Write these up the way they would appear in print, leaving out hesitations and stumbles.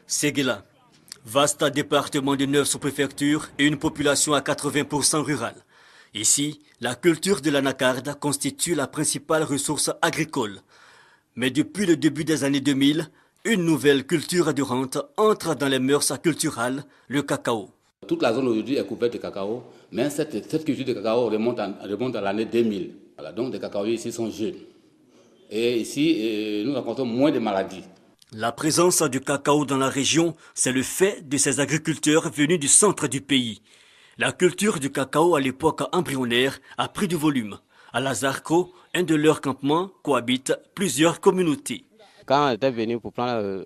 Séguéla, vaste département de 9 sous-préfectures et une population à 80% rurale. Ici, la culture de l'anacarde constitue la principale ressource agricole. Mais depuis le début des années 2000, une nouvelle culture adhérente entre dans les mœurs culturelles, le cacao. Toute la zone aujourd'hui est couverte de cacao, mais cette culture de cacao remonte à l'année 2000. Voilà, donc les cacaoyers ici sont jeunes. Et ici, nous rencontrons moins de maladies. La présence du cacao dans la région, c'est le fait de ces agriculteurs venus du centre du pays. La culture du cacao à l'époque embryonnaire a pris du volume. À Lazarco, un de leurs campements, cohabitent plusieurs communautés. Quand on était venu pour prendre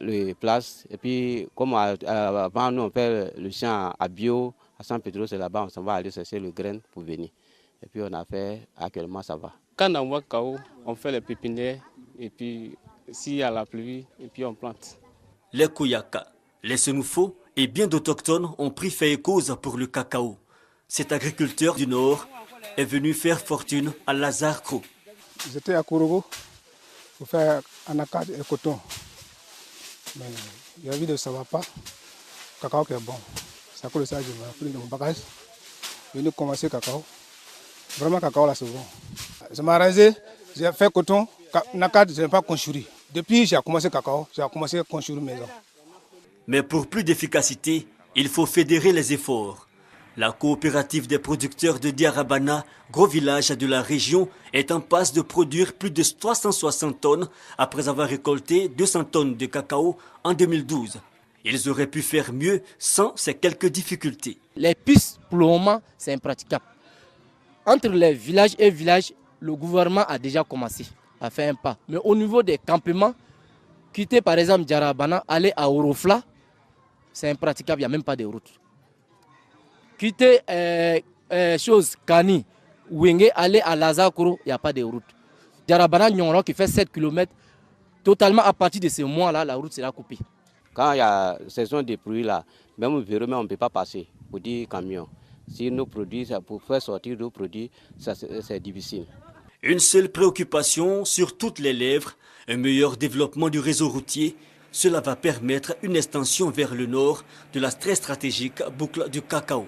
les places, et puis comme avant nous on fait le champ à bio, à San Pedro, c'est là-bas, on s'en va aller chercher le grain pour venir. Et puis on a fait, actuellement ça va. Quand on voit cacao, on fait les pépinières, et puis s'il y a la pluie, et puis on plante. Les Kouyaka, les Senoufo et bien d'autochtones ont pris fait et cause pour le cacao. Cet agriculteur du Nord est venu faire fortune à Lazarco. J'étais à Kourogo pour faire anacarde et coton. Mais j'ai vu que ça ne va pas. Le cacao qui est bon. C'est à cause de ça que je m'ai pris dans mon bagage. Je suis venu commencer le cacao. Vraiment, le cacao là, c'est bon. Je m'ai arrangé, j'ai fait coton, anacarde, je n'ai pas construit. Depuis que j'ai commencé le cacao, j'ai commencé à construire maison. Mais pour plus d'efficacité, il faut fédérer les efforts. La coopérative des producteurs de Diarabana, gros village de la région, est en passe de produire plus de 360 tonnes après avoir récolté 200 tonnes de cacao en 2012. Ils auraient pu faire mieux sans ces quelques difficultés. Les pistes, pour le moment, c'est impraticable. Entre les villages et villages, le gouvernement a déjà commencé à faire un pas. Mais au niveau des campements, quitter par exemple Diarabana, aller à Orofla, c'est impraticable, il n'y a même pas de route. Quitter Kani, Wenge, aller à Lazakoro, il n'y a pas de route. Diarabana Nyonro qui fait 7 km, totalement à partir de ce mois-là, la route sera coupée. Quand il y a la saison des pluies là, même au bureau, on ne peut pas passer pour 10 camions. Si nos produits, pour faire sortir nos produits, c'est difficile. Une seule préoccupation sur toutes les lèvres, un meilleur développement du réseau routier. Cela va permettre une extension vers le nord de la très stratégique boucle du cacao.